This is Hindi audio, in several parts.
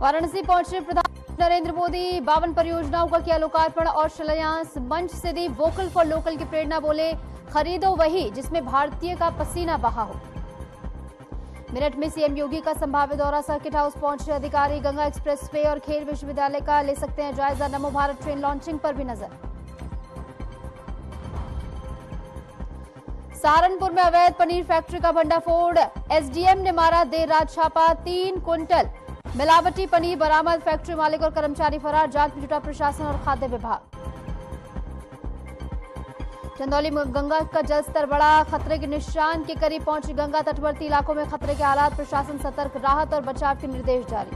वाराणसी पहुंचे प्रधानमंत्री नरेंद्र मोदी। 52 परियोजनाओं का किया लोकार्पण और शिलान्यास। मंच से दी वोकल फॉर लोकल की प्रेरणा, बोले खरीदो वही जिसमें भारतीय का पसीना बहा हो। मेरठ में सीएम योगी का संभावित दौरा। सर्किट हाउस पहुंचे अधिकारी। गंगा एक्सप्रेसवे और खेल विश्वविद्यालय का ले सकते हैं जायजा। नमो भारत ट्रेन लॉन्चिंग पर भी नजर। सहारनपुर में अवैध पनीर फैक्ट्री का भंडाफोड़। एसडीएम ने मारा देर रात छापा। 3 क्विंटल मिलावटी पनीर बरामद। फैक्ट्री मालिक और कर्मचारी फरार। जांच में जुटा प्रशासन और खाद्य विभाग। चंदौली में गंगा का जलस्तर बढ़ा। खतरे के निशान के करीब पहुंची गंगा। तटवर्ती इलाकों में खतरे के हालात। प्रशासन सतर्क। राहत और बचाव के निर्देश जारी।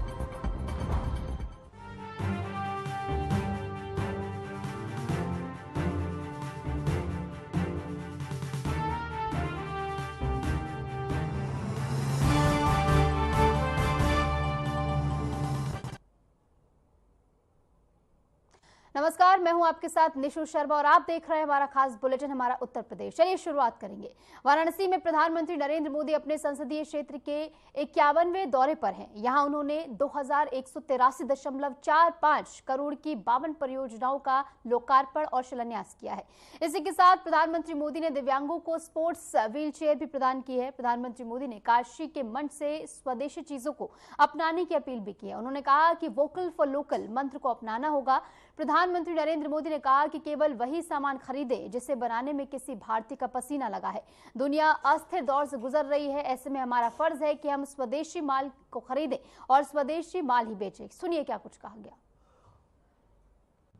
नमस्कार, मैं हूं आपके साथ निशु शर्मा और आप देख रहे हैं हमारा खास बुलेटिन हमारा उत्तर प्रदेश। चलिए शुरुआत करेंगे। वाराणसी में प्रधानमंत्री नरेंद्र मोदी अपने संसदीय क्षेत्र के 51वें दौरे पर हैं। यहां उन्होंने 2183.45 करोड़ की 52 परियोजनाओं का लोकार्पण और शिलान्यास किया है। इसी के साथ प्रधानमंत्री मोदी ने दिव्यांगों को स्पोर्ट्स व्हील चेयर भी प्रदान की है। प्रधानमंत्री मोदी ने काशी के मंच से स्वदेशी चीजों को अपनाने की अपील भी की है। उन्होंने कहा कि वोकल फॉर लोकल मंत्र को अपनाना होगा। प्रधानमंत्री नरेंद्र मोदी ने कहा कि केवल वही सामान खरीदे जिसे बनाने में किसी भारतीय का पसीना लगा है। दुनिया अस्थिर दौर से गुजर रही है, ऐसे में हमारा फर्ज है कि हम स्वदेशी माल को खरीदें और स्वदेशी माल ही बेचें। सुनिए क्या कुछ कहा गया।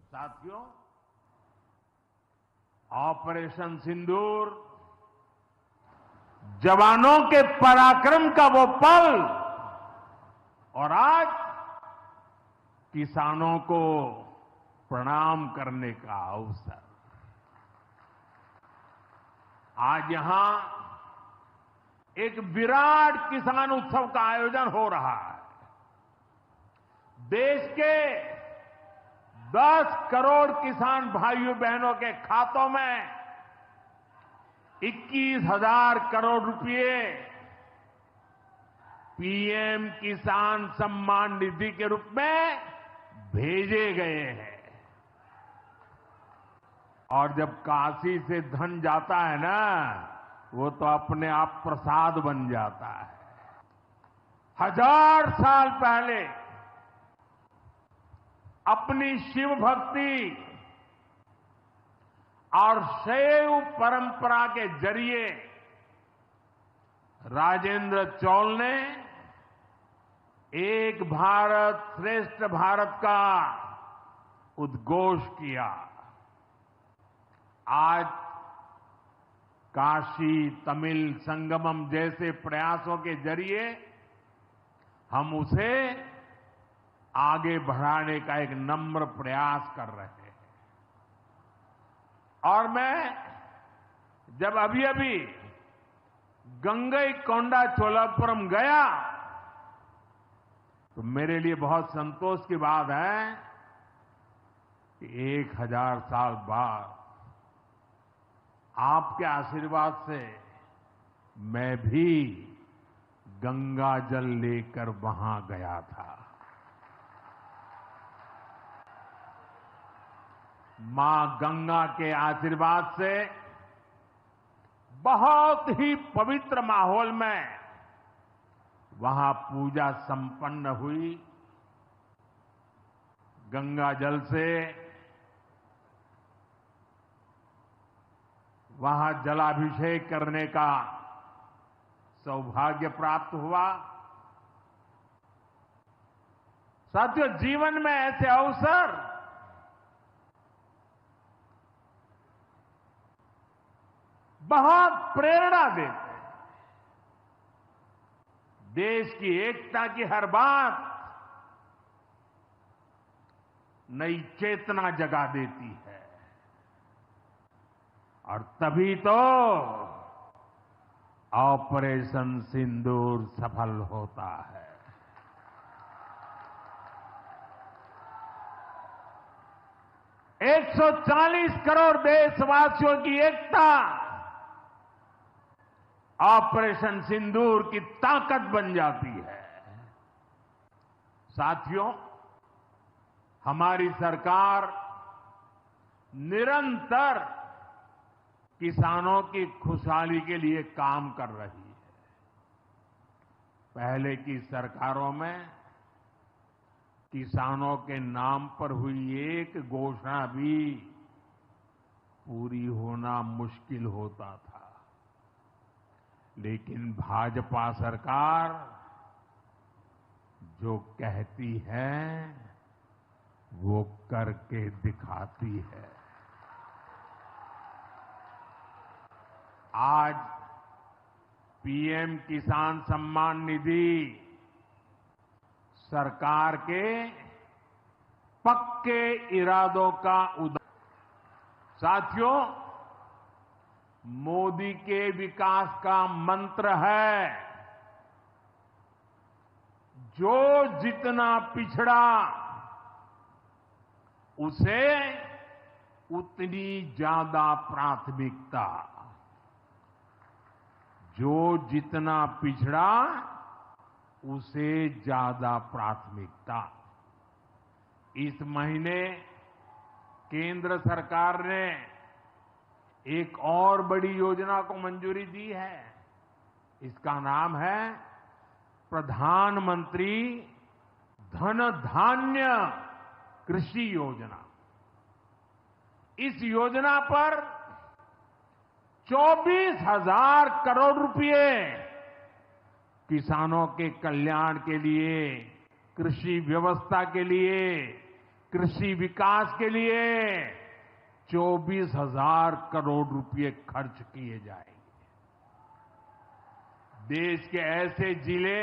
साथियों, ऑपरेशन सिंदूर जवानों के पराक्रम का वो पल और आज किसानों को प्रणाम करने का अवसर। आज यहां एक विराट किसान उत्सव का आयोजन हो रहा है। देश के 10 करोड़ किसान भाइयों बहनों के खातों में 21,000 करोड़ रुपए पीएम किसान सम्मान निधि के रूप में भेजे गए हैं। और जब काशी से धन जाता है ना, वो तो अपने आप प्रसाद बन जाता है। 1000 साल पहले अपनी शिव भक्ति और शैव परंपरा के जरिए राजेंद्र चोल ने एक भारत श्रेष्ठ भारत का उद्घोष किया। आज काशी तमिल संगमम जैसे प्रयासों के जरिए हम उसे आगे बढ़ाने का एक नम्र प्रयास कर रहे हैं। और मैं जब अभी गंगईकोंडा चोलापुरम गया तो मेरे लिए बहुत संतोष की बात है कि 1000 साल बाद आपके आशीर्वाद से मैं भी गंगा जल लेकर वहां गया था। मां गंगा के आशीर्वाद से बहुत ही पवित्र माहौल में वहां पूजा संपन्न हुई। गंगा जल से वहां जलाभिषेक करने का सौभाग्य प्राप्त हुआ। साथियों, जीवन में ऐसे अवसर बहुत प्रेरणा देते हैं। देश की एकता की हर बात नई चेतना जगा देती है और तभी तो ऑपरेशन सिंदूर सफल होता है। एक 140 करोड़ देशवासियों की एकता ऑपरेशन सिंदूर की ताकत बन जाती है। साथियों, हमारी सरकार निरंतर किसानों की खुशहाली के लिए काम कर रही है। पहले की सरकारों में किसानों के नाम पर हुई एक घोषणा भी पूरी होना मुश्किल होता था, लेकिन भाजपा सरकार जो कहती है वो करके दिखाती है। आज पीएम किसान सम्मान निधि सरकार के पक्के इरादों का उदाहरण। साथियों, मोदी के विकास का मंत्र है, जो जितना पिछड़ा उसे उतनी ज्यादा प्राथमिकता। जो जितना पिछड़ा उसे ज्यादा प्राथमिकता। इस महीने केंद्र सरकार ने एक और बड़ी योजना को मंजूरी दी है। इसका नाम है प्रधानमंत्री धन धान्य कृषि योजना। इस योजना पर 24,000 करोड़ रुपए किसानों के कल्याण के लिए, कृषि व्यवस्था के लिए, कृषि विकास के लिए 24,000 करोड़ रुपए खर्च किए जाएंगे। देश के ऐसे जिले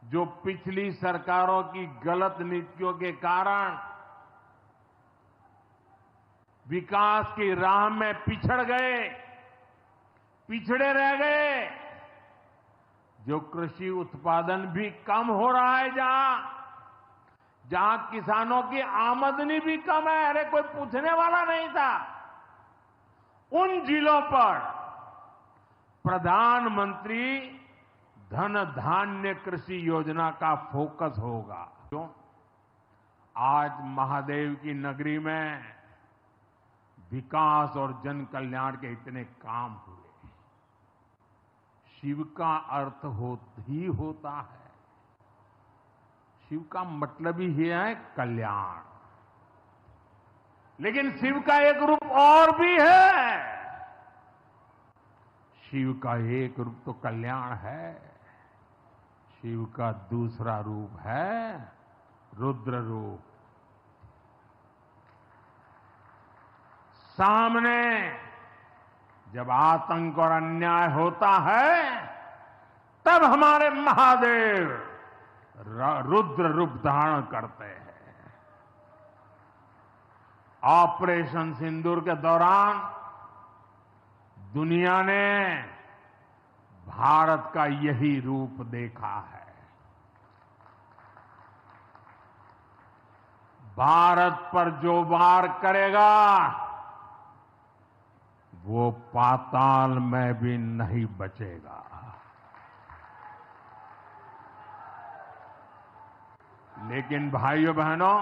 जो पिछली सरकारों की गलत नीतियों के कारण विकास की राह में पिछड़ गए, पिछड़े रह गए, जो कृषि उत्पादन भी कम हो रहा है, जहां किसानों की आमदनी भी कम है, अरे कोई पूछने वाला नहीं था, उन जिलों पर प्रधानमंत्री धन धान्य कृषि योजना का फोकस होगा। क्यों? आज महादेव की नगरी में विकास और जन कल्याण के इतने काम हुए। शिव का अर्थ ही होता है, शिव का मतलब ही है कल्याण। लेकिन शिव का एक रूप और भी है। शिव का एक रूप तो कल्याण है, शिव का दूसरा रूप है रुद्र रूप। सामने जब आतंक और अन्याय होता है, तब हमारे महादेव रुद्र रूप धारण करते हैं। ऑपरेशन सिंदूर के दौरान दुनिया ने भारत का यही रूप देखा है। भारत पर जो वार करेगा वो पाताल में भी नहीं बचेगा। लेकिन भाइयों बहनों,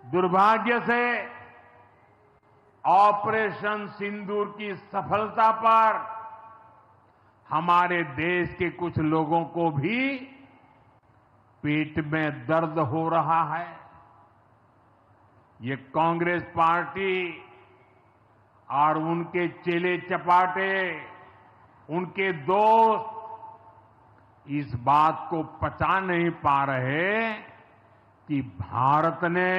दुर्भाग्य से ऑपरेशन सिंदूर की सफलता पर हमारे देश के कुछ लोगों को भी पेट में दर्द हो रहा है। ये कांग्रेस पार्टी और उनके चेले चपाटे, उनके दोस्त इस बात को पचा नहीं पा रहे कि भारत ने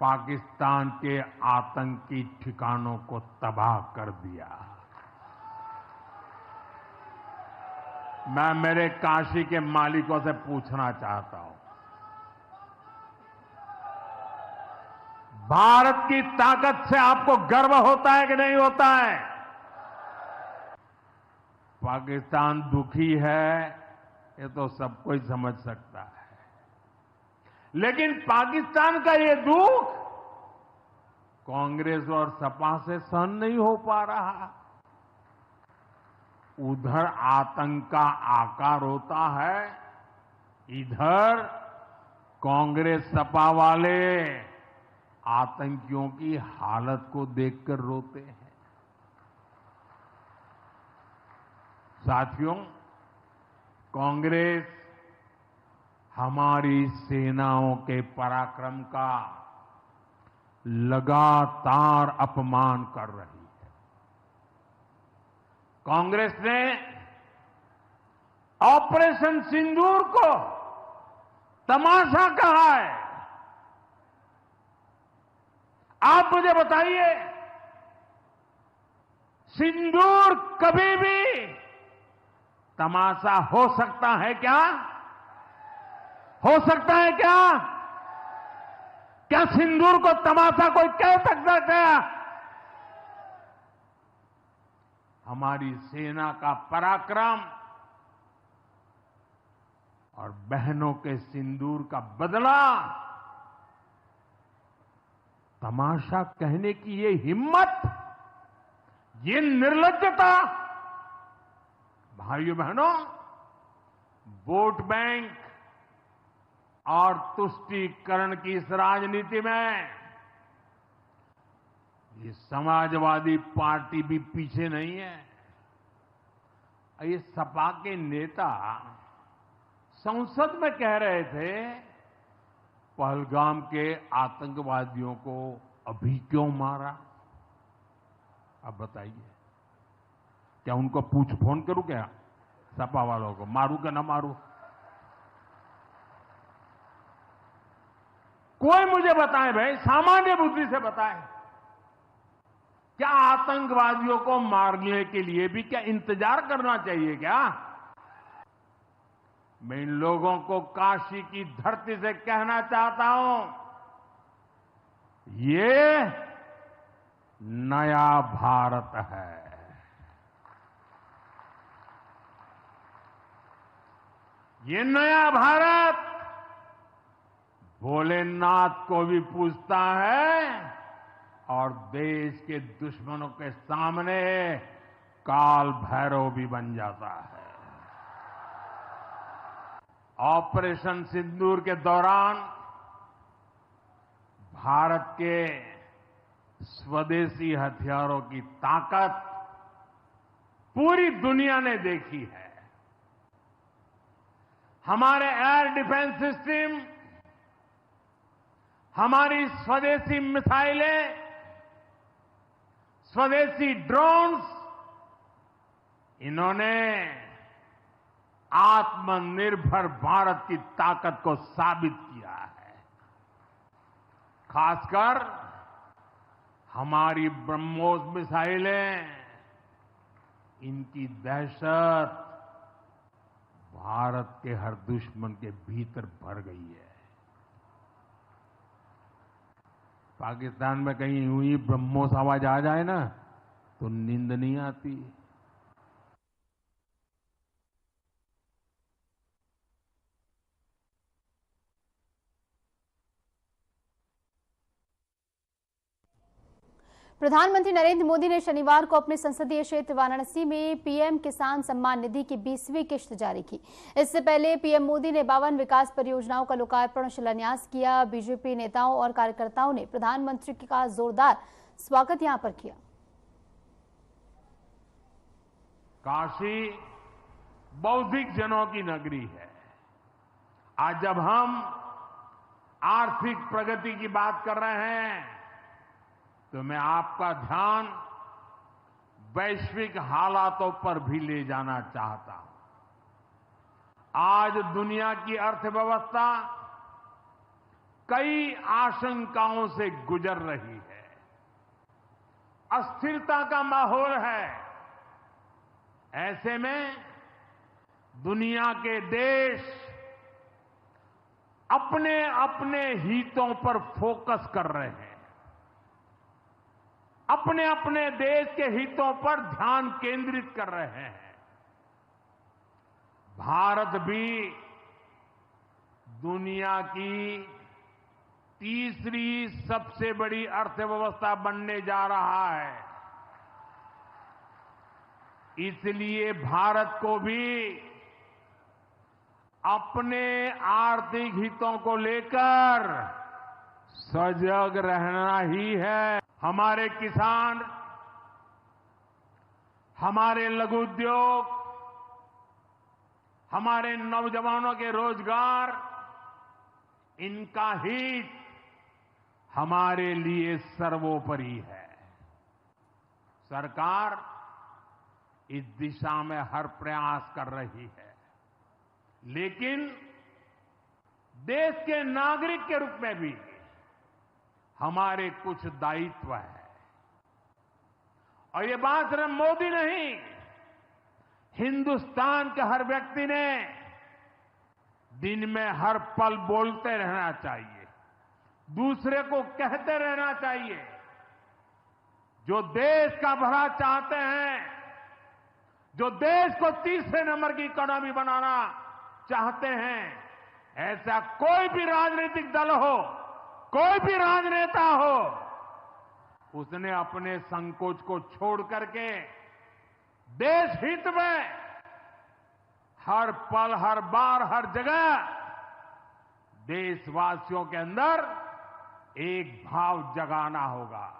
पाकिस्तान के आतंकी ठिकानों को तबाह कर दिया। मैं मेरे काशी के मालिकों से पूछना चाहता हूं, भारत की ताकत से आपको गर्व होता है कि नहीं होता है? पाकिस्तान दुखी है, ये तो सब कोई समझ सकता है, लेकिन पाकिस्तान का ये दुख कांग्रेस और सपा से सहन नहीं हो पा रहा। उधर आतंक का आकार होता है इधर कांग्रेस सपा वाले आतंकियों की हालत को देखकर रोते हैं। साथियों, कांग्रेस हमारी सेनाओं के पराक्रम का लगातार अपमान कर रही है। कांग्रेस ने ऑपरेशन सिंदूर को तमाशा कहा है। आप मुझे बताइए, सिंदूर कभी भी तमाशा हो सकता है क्या? हो सकता है क्या? क्या सिंदूर को तमाशा कोई कह सकता है क्या? हमारी सेना का पराक्रम और बहनों के सिंदूर का बदला तमाशा कहने की ये हिम्मत, ये निर्लज्जता, भाइयों बहनों, वोट बैंक और तुष्टीकरण की इस राजनीति में ये समाजवादी पार्टी भी पीछे नहीं है। ये सपा के नेता संसद में कह रहे थे, पहलगाम के आतंकवादियों को अभी क्यों मारा? अब बताइए, क्या उनको पूछ फोन करूं क्या? सपा वालों को मारूं क्या ना मारूं? कोई मुझे बताए भाई, सामान्य बुद्धि से बताए, क्या आतंकवादियों को मारने के लिए भी क्या इंतजार करना चाहिए क्या? मैं इन लोगों को काशी की धरती से कहना चाहता हूं, ये नया भारत है। ये नया भारत भोलेनाथ को भी पूजता है और देश के दुश्मनों के सामने काल भैरव भी बन जाता है। ऑपरेशन सिंदूर के दौरान भारत के स्वदेशी हथियारों की ताकत पूरी दुनिया ने देखी है। हमारे एयर डिफेंस सिस्टम, हमारी स्वदेशी मिसाइलें, स्वदेशी ड्रोन्स, इन्होंने आत्मनिर्भर भारत की ताकत को साबित किया है। खासकर हमारी ब्रह्मोस मिसाइलें, इनकी दहशत भारत के हर दुश्मन के भीतर भर गई है। पाकिस्तान में कहीं यूं ही ब्रह्मोस आवाज आ जाए ना तो नींद नहीं आती। प्रधानमंत्री नरेंद्र मोदी ने शनिवार को अपने संसदीय क्षेत्र वाराणसी में पीएम किसान सम्मान निधि की 20वीं किश्त जारी की। इससे पहले पीएम मोदी ने 52 विकास परियोजनाओं का लोकार्पण और शिलान्यास किया। बीजेपी नेताओं और कार्यकर्ताओं ने प्रधानमंत्री का जोरदार स्वागत यहां पर किया। काशी बौद्धिक जनों की नगरी है। आज जब हम आर्थिक प्रगति की बात कर रहे हैं तो मैं आपका ध्यान वैश्विक हालातों पर भी ले जाना चाहता हूं। आज दुनिया की अर्थव्यवस्था कई आशंकाओं से गुजर रही है। अस्थिरता का माहौल है। ऐसे में दुनिया के देश अपने अपने हितों पर फोकस कर रहे हैं, अपने अपने देश के हितों पर ध्यान केंद्रित कर रहे हैं। भारत भी दुनिया की तीसरी सबसे बड़ी अर्थव्यवस्था बनने जा रहा है। इसलिए भारत को भी अपने आर्थिक हितों को लेकर सजग रहना ही है। हमारे किसान, हमारे लघु उद्योग, हमारे नौजवानों के रोजगार, इनका हित हमारे लिए सर्वोपरि है। सरकार इस दिशा में हर प्रयास कर रही है, लेकिन देश के नागरिक के रूप में भी हमारे कुछ दायित्व है। और ये बात सिर्फ मोदी नहीं, हिंदुस्तान के हर व्यक्ति ने दिन में हर पल बोलते रहना चाहिए, दूसरे को कहते रहना चाहिए। जो देश का भला चाहते हैं, जो देश को तीसरे नंबर की इकोनॉमी बनाना चाहते हैं, ऐसा कोई भी राजनीतिक दल हो, कोई भी राजनेता हो, उसने अपने संकोच को छोड़ करके देश हित में हर पल, हर बार, हर जगह देशवासियों के अंदर एक भाव जगाना होगा।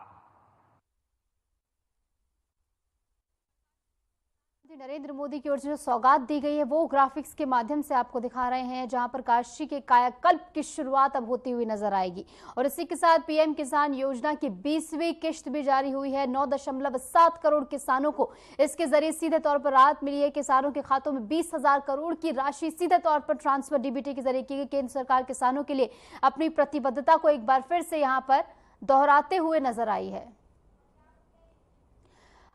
नरेंद्र मोदी की ओर से जो सौगात दी गई है वो ग्राफिक्स के माध्यम से आपको दिखा रहे हैं, जहां पर काशी के कायाकल्प की शुरुआत अब होती हुई नजर आएगी। और इसी के साथ पीएम किसान योजना की 20वीं किश्त भी जारी हुई है। 9.7 करोड़ किसानों को इसके जरिए सीधे तौर पर राहत मिली है। किसानों के खातों में 20,000 करोड़ की राशि सीधे तौर पर ट्रांसफर डीबीटी के जरिए की गई। केंद्र सरकार किसानों के लिए अपनी प्रतिबद्धता को एक बार फिर से यहाँ पर दोहराते हुए नजर आई है।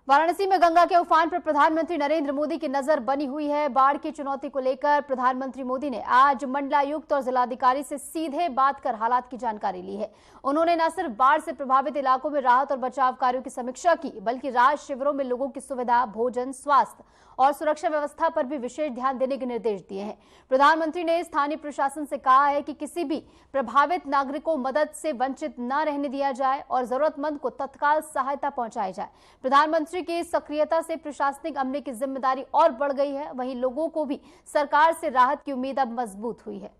वाराणसी में गंगा के उफान पर प्रधानमंत्री नरेंद्र मोदी की नजर बनी हुई है। बाढ़ की चुनौती को लेकर प्रधानमंत्री मोदी ने आज मंडलायुक्त और जिलाधिकारी से सीधे बात कर हालात की जानकारी ली है। उन्होंने न सिर्फ बाढ़ से प्रभावित इलाकों में राहत और बचाव कार्यों की समीक्षा की, बल्कि राहत शिविरों में लोगों की सुविधा, भोजन, स्वास्थ्य और सुरक्षा व्यवस्था पर भी विशेष ध्यान देने के निर्देश दिए हैं। प्रधानमंत्री ने स्थानीय प्रशासन से कहा है कि किसी भी प्रभावित नागरिक को मदद से वंचित न रहने दिया जाए और जरूरतमंद को तत्काल सहायता पहुंचाई जाए। प्रधानमंत्री की सक्रियता से प्रशासनिक अमले की जिम्मेदारी और बढ़ गई है। वहीं लोगों को भी सरकार से राहत की उम्मीद अब मजबूत हुई है।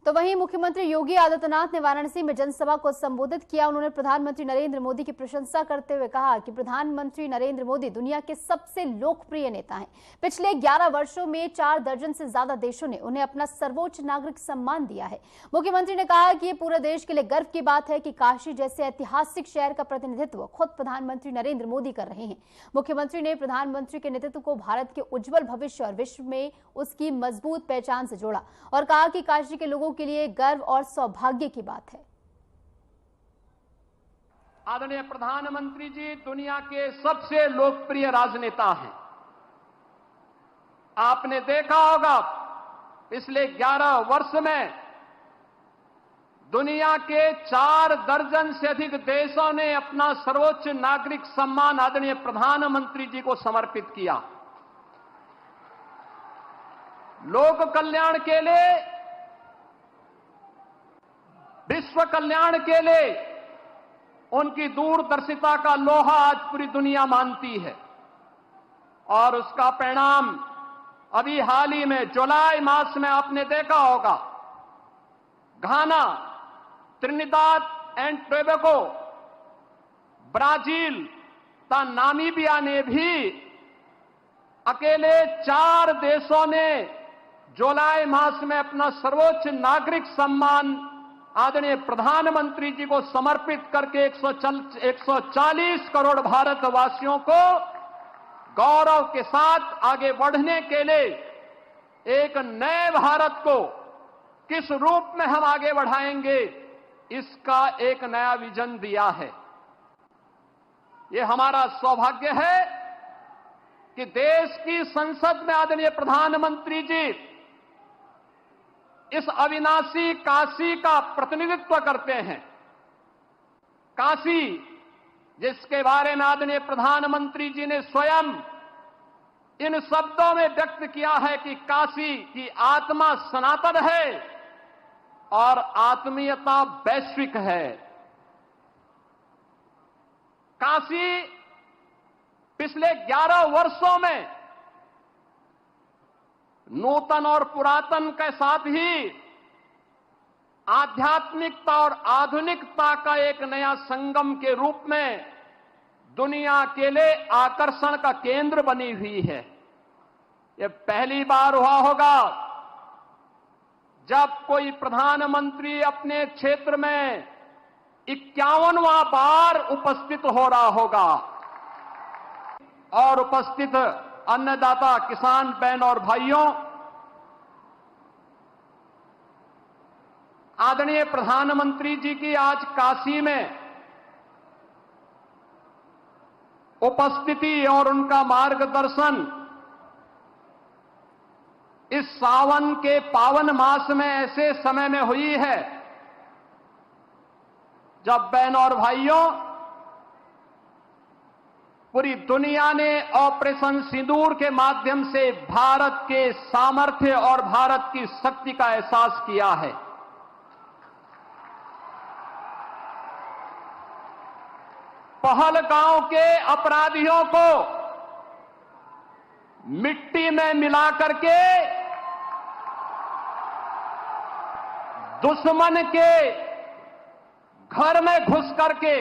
तो वहीं मुख्यमंत्री योगी आदित्यनाथ ने वाराणसी में जनसभा को संबोधित किया। उन्होंने प्रधानमंत्री नरेंद्र मोदी की प्रशंसा करते हुए कहा कि प्रधानमंत्री नरेंद्र मोदी दुनिया के सबसे लोकप्रिय नेता हैं। पिछले 11 वर्षों में 4 दर्जन से ज्यादा देशों ने उन्हें अपना सर्वोच्च नागरिक सम्मान दिया है। मुख्यमंत्री ने कहा कि ये पूरे देश के लिए गर्व की बात है कि काशी जैसे ऐतिहासिक शहर का प्रतिनिधित्व खुद प्रधानमंत्री नरेंद्र मोदी कर रहे हैं। मुख्यमंत्री ने प्रधानमंत्री के नेतृत्व को भारत के उज्जवल भविष्य और विश्व में उसकी मजबूत पहचान से जोड़ा और कहा कि काशी के लोगों के लिए गर्व और सौभाग्य की बात है। आदरणीय प्रधानमंत्री जी दुनिया के सबसे लोकप्रिय राजनेता हैं। आपने देखा होगा पिछले 11 वर्ष में दुनिया के 4 दर्जन से अधिक देशों ने अपना सर्वोच्च नागरिक सम्मान आदरणीय प्रधानमंत्री जी को समर्पित किया। लोक कल्याण के लिए, विश्व कल्याण के लिए उनकी दूरदर्शिता का लोहा आज पूरी दुनिया मानती है। और उसका परिणाम अभी हाल ही में जुलाई मास में आपने देखा होगा, घाना, त्रिनिदाद एंड टोबैगो, ब्राजील तथा नामीबिया ने भी अकेले 4 देशों ने जुलाई मास में अपना सर्वोच्च नागरिक सम्मान आदरणीय प्रधानमंत्री जी को समर्पित करके 140 करोड़ भारतवासियों को गौरव के साथ आगे बढ़ने के लिए एक नए भारत को किस रूप में हम आगे बढ़ाएंगे, इसका एक नया विजन दिया है। ये हमारा सौभाग्य है कि देश की संसद में आदरणीय प्रधानमंत्री जी इस अविनाशी काशी का प्रतिनिधित्व करते हैं। काशी जिसके बारे में आदरणीय प्रधानमंत्री जी ने स्वयं इन शब्दों में व्यक्त किया है कि काशी की आत्मा सनातन है और आत्मीयता वैश्विक है। काशी पिछले 11 वर्षों में नूतन और पुरातन के साथ ही आध्यात्मिकता और आधुनिकता का एक नया संगम के रूप में दुनिया के लिए आकर्षण का केंद्र बनी हुई है। यह पहली बार हुआ होगा जब कोई प्रधानमंत्री अपने क्षेत्र में 51वां बार उपस्थित हो रहा होगा। और उपस्थित अन्नदाता किसान बहन और भाइयों, आदरणीय प्रधानमंत्री जी की आज काशी में उपस्थिति और उनका मार्गदर्शन इस सावन के पावन मास में ऐसे समय में हुई है जब बहनों और भाइयों पूरी दुनिया ने ऑपरेशन सिंदूर के माध्यम से भारत के सामर्थ्य और भारत की शक्ति का एहसास किया है। पहलगांव के अपराधियों को मिट्टी में मिला करके दुश्मन के घर में घुस करके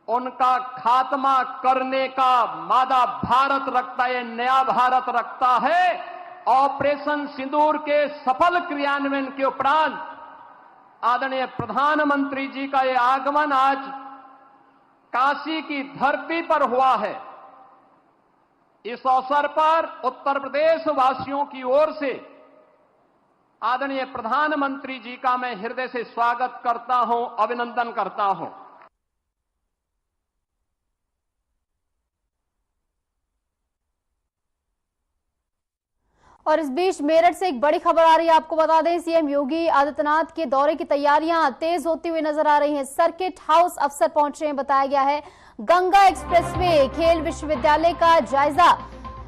उनका खात्मा करने का मादा भारत रखता है, नया भारत रखता है। ऑपरेशन सिंदूर के सफल क्रियान्वयन के उपरांत आदरणीय प्रधानमंत्री जी का यह आगमन आज काशी की धरती पर हुआ है। इस अवसर पर उत्तर प्रदेश वासियों की ओर से आदरणीय प्रधानमंत्री जी का मैं हृदय से स्वागत करता हूं, अभिनंदन करता हूं। और इस बीच मेरठ से एक बड़ी खबर आ रही है। आपको बता दें, सीएम योगी आदित्यनाथ के दौरे की तैयारियां तेज होती हुई नजर आ रही हैं। सर्किट हाउस अफसर पहुंचे हैं। बताया गया है गंगा एक्सप्रेसवे खेल विश्वविद्यालय का जायजा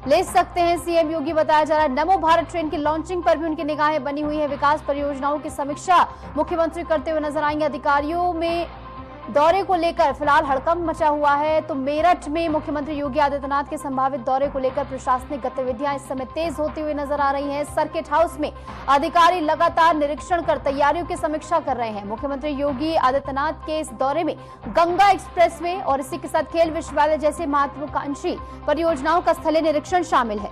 ले सकते हैं सीएम योगी। बताया जा रहा है नमो भारत ट्रेन की लॉन्चिंग पर भी उनकी निगाहें बनी हुई है। विकास परियोजनाओं की समीक्षा मुख्यमंत्री करते हुए नजर आएंगे। अधिकारियों में दौरे को लेकर फिलहाल हड़कंप मचा हुआ है। तो मेरठ में मुख्यमंत्री योगी आदित्यनाथ के संभावित दौरे को लेकर प्रशासनिक गतिविधियां इस समय तेज होती हुई नजर आ रही हैं। सर्किट हाउस में अधिकारी लगातार निरीक्षण कर तैयारियों की समीक्षा कर रहे हैं। मुख्यमंत्री योगी आदित्यनाथ के इस दौरे में गंगा एक्सप्रेसवे और इसी के साथ खेल विश्वविद्यालय जैसे महत्वाकांक्षी परियोजनाओं का स्थलीय निरीक्षण शामिल है।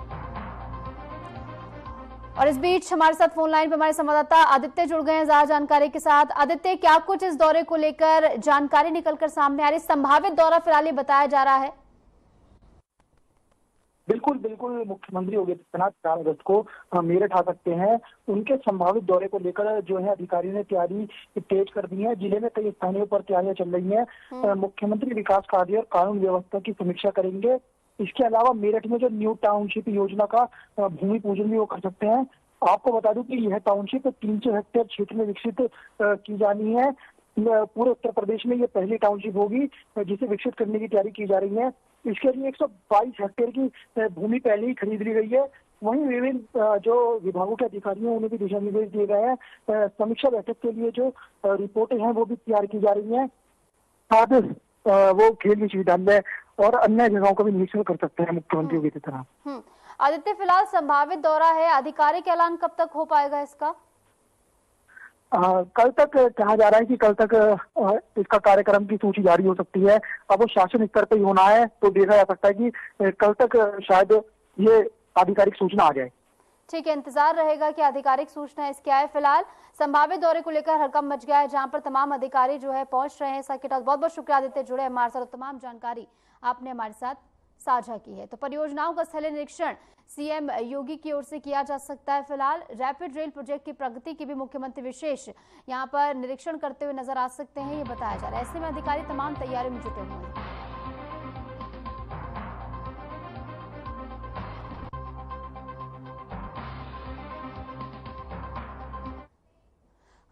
और इस बीच हमारे साथ फोन लाइन पर हमारे संवाददाता आदित्य जुड़ गए हैं ज्यादा जानकारी के साथ। आदित्य, क्या कुछ इस दौरे को लेकर जानकारी निकलकर सामने आ रही? संभावित दौरा फिलहाल ये बताया जा रहा है। बिल्कुल बिल्कुल, मुख्यमंत्री योगी आदित्यनाथ 4 अगस्त को मेरठ आ सकते हैं। उनके संभावित दौरे को लेकर जो है अधिकारियों ने तैयारी तेज कर दी है। जिले में कई स्थानों पर तैयारियां चल रही हैं। मुख्यमंत्री विकास कार्य और कानून व्यवस्था की समीक्षा करेंगे। इसके अलावा मेरठ में जो न्यू टाउनशिप योजना का भूमि पूजन भी वो कर सकते हैं। आपको बता दूं कि यह टाउनशिप 300 हेक्टेयर क्षेत्र में विकसित की जानी है। पूरे उत्तर प्रदेश में ये पहली टाउनशिप होगी जिसे विकसित करने की तैयारी की जा रही है। इसके लिए 122 हेक्टेयर की भूमि पहले ही खरीद ली गई है। वहीं विभिन्न जो विभागों के अधिकारी हैं उन्हें भी दिशा निर्देश दिए गए हैं। समीक्षा बैठक के लिए जो रिपोर्टें हैं वो भी तैयार की जा रही हैं। साथ वो खेल विश्वविद्यालय और अन्य जगहों का भी निरीक्षण कर सकते हैं मुख्यमंत्री योगी आदित्यनाथ। आदित्य, फिलहाल संभावित दौरा है, आधिकारिक ऐलान कब तक हो पाएगा इसका? कल तक कहा जा रहा है कि कल तक इसका कार्यक्रम की सूची जारी हो सकती है। अब वो शासन स्तर पर ही होना है, तो देखा जा सकता है कि कल तक शायद ये आधिकारिक सूचना आ जाए। ठीक है, इंतजार रहेगा कि आधिकारिक सूचना इसकी आए। फिलहाल संभावित दौरे को लेकर हड़कंप मच गया है, जहां पर तमाम अधिकारी जो है पहुंच रहे हैं सर्किट हाउस। बहुत बहुत शुक्रिया आदित्य, जुड़े हमारे साथ, तमाम जानकारी आपने हमारे साथ साझा की है। तो परियोजनाओं का स्थलीय निरीक्षण सीएम योगी की ओर से किया जा सकता है। फिलहाल रैपिड रेल प्रोजेक्ट की प्रगति की भी मुख्यमंत्री विशेष यहां पर निरीक्षण करते हुए नजर आ सकते हैं, ये बताया जा रहा है। ऐसे में अधिकारी तमाम तैयारियों में जुटे हुए हैं।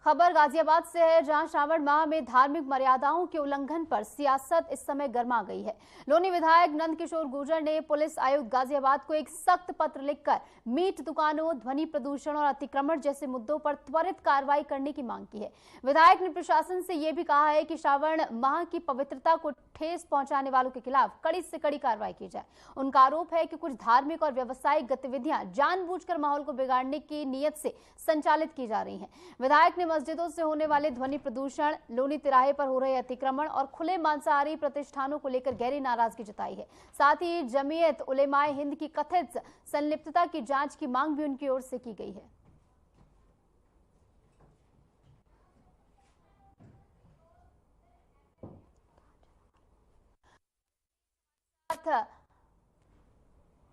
खबर गाजियाबाद से है, जहां श्रावण माह में धार्मिक मर्यादाओं के उल्लंघन पर सियासत इस समय गर्मा गई है। लोनी विधायक नंद किशोर गुर्जर ने पुलिस आयुक्त गाजियाबाद को एक सख्त पत्र लिखकर मीट दुकानों, ध्वनि प्रदूषण और अतिक्रमण जैसे मुद्दों पर त्वरित कार्रवाई करने की मांग की है। विधायक ने प्रशासन से यह भी कहा है कि श्रावण माह की पवित्रता को ठेस पहुंचाने वालों के खिलाफ कड़ी से कड़ी कार्रवाई की जाए। उनका आरोप है कि कुछ धार्मिक और व्यावसायिक गतिविधियां जानबूझकर माहौल को बिगाड़ने की नीयत से संचालित की जा रही हैं। विधायक ने मस्जिदों से होने वाले ध्वनि प्रदूषण, लोनी तिराहे पर हो रहे अतिक्रमण और खुले मांसाहारी प्रतिष्ठानों को लेकर गहरी नाराजगी जताई है। साथ ही जमीयत उलेमाए हिंद की कथित संलिप्तता की जांच की मांग भी उनकी ओर से की गई है।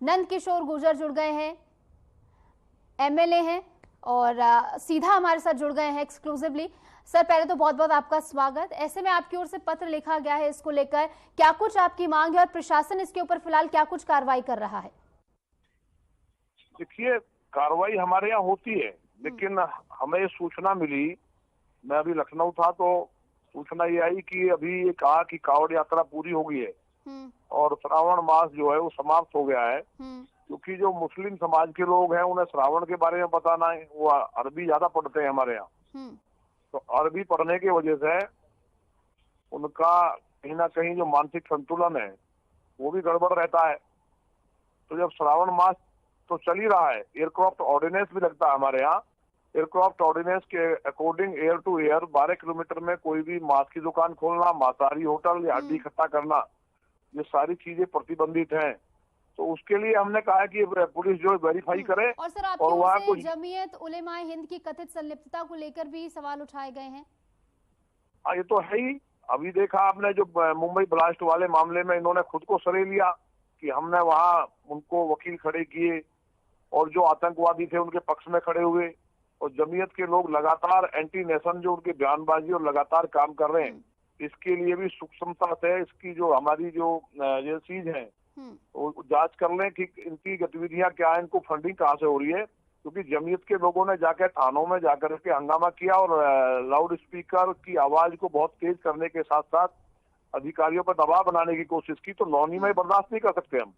नंद किशोर गुर्जर जुड़ गए हैं, एमएलए हैं और सीधा हमारे साथ जुड़ गए हैं एक्सक्लूसिवली। सर, पहले तो बहुत बहुत आपका स्वागत। ऐसे में आपकी ओर से पत्र लिखा गया है, इसको लेकर क्या कुछ आपकी मांग है और प्रशासन इसके ऊपर फिलहाल क्या कुछ कार्रवाई कर रहा है? देखिए, कार्रवाई हमारे यहाँ होती है, लेकिन हमें सूचना मिली, मैं अभी लखनऊ था तो सूचना ये आई कि अभी ये कहा कि कांवड़ यात्रा पूरी हो गई है और श्रावण मास जो है वो समाप्त हो गया है। क्योंकि जो मुस्लिम समाज के लोग हैं उन्हें श्रावण के बारे में पता नहीं, वो अरबी ज्यादा पढ़ते हैं हमारे यहाँ, तो अरबी पढ़ने की वजह से उनका कहीं ना कहीं जो मानसिक संतुलन है वो भी गड़बड़ रहता है। तो जब श्रावण मास तो चल ही रहा है, एयरक्राफ्ट ऑर्डिनेंस भी लगता है हमारे यहाँ। एयरक्राफ्ट ऑर्डिनेंस के according air to air 12 kilometre में कोई भी मांस की दुकान खोलना, मांसाहारी होटल या हड्डी इकट्ठा करना, ये सारी चीजें प्रतिबंधित हैं। तो उसके लिए हमने कहा कि पुलिस जो वेरीफाई करे। और सर, आपकी ओर से जमीयत उलेमाए हिंद की कथित संलिप्तता को लेकर भी सवाल उठाए गए हैं। हाँ, ये तो है ही। अभी देखा आपने जो मुंबई ब्लास्ट वाले मामले में इन्होंने खुद को सरे लिया कि हमने वहाँ उनको वकील खड़े किए और जो आतंकवादी थे उनके पक्ष में खड़े हुए, और जमीयत के लोग लगातार एंटी नेशन जो उनके बयानबाजी और लगातार काम कर रहे हैं, इसके लिए भी सूक्ष्मता से इसकी जो हमारी जो एजेंसीज हैं वो जांच कर लें कि इनकी गतिविधियां क्या है, इनको फंडिंग कहाँ से हो रही है। क्योंकि जमीयत के लोगों ने जाकर थानों में जाकर के हंगामा किया और लाउड स्पीकर की आवाज को बहुत तेज करने के साथ साथ अधिकारियों पर दबाव बनाने की कोशिश की। तो लौनी में बर्दाश्त नहीं कर सकते हम।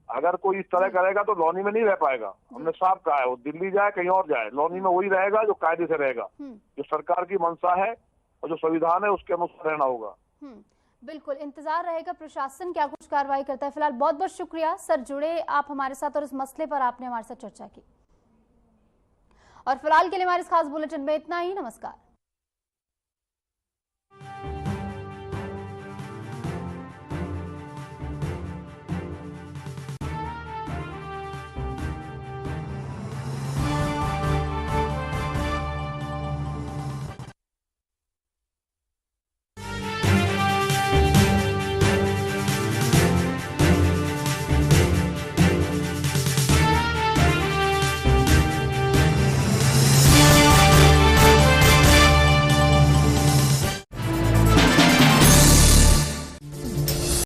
अगर कोई इस तरह करेगा तो लौनी में नहीं रह पाएगा। हमने साफ कहा है, वो दिल्ली जाए कहीं और जाए, लौनी में वही रहेगा जो कायदे से रहेगा, जो सरकार की मंशा है और जो संविधान है उसके अनुसार रहना होगा। बिल्कुल, इंतजार रहेगा प्रशासन क्या कुछ कार्रवाई करता है। फिलहाल बहुत बहुत शुक्रिया सर, जुड़े आप हमारे साथ और इस मसले पर आपने हमारे साथ चर्चा की। और फिलहाल के लिए हमारे इस खास बुलेटिन में इतना ही। नमस्कार।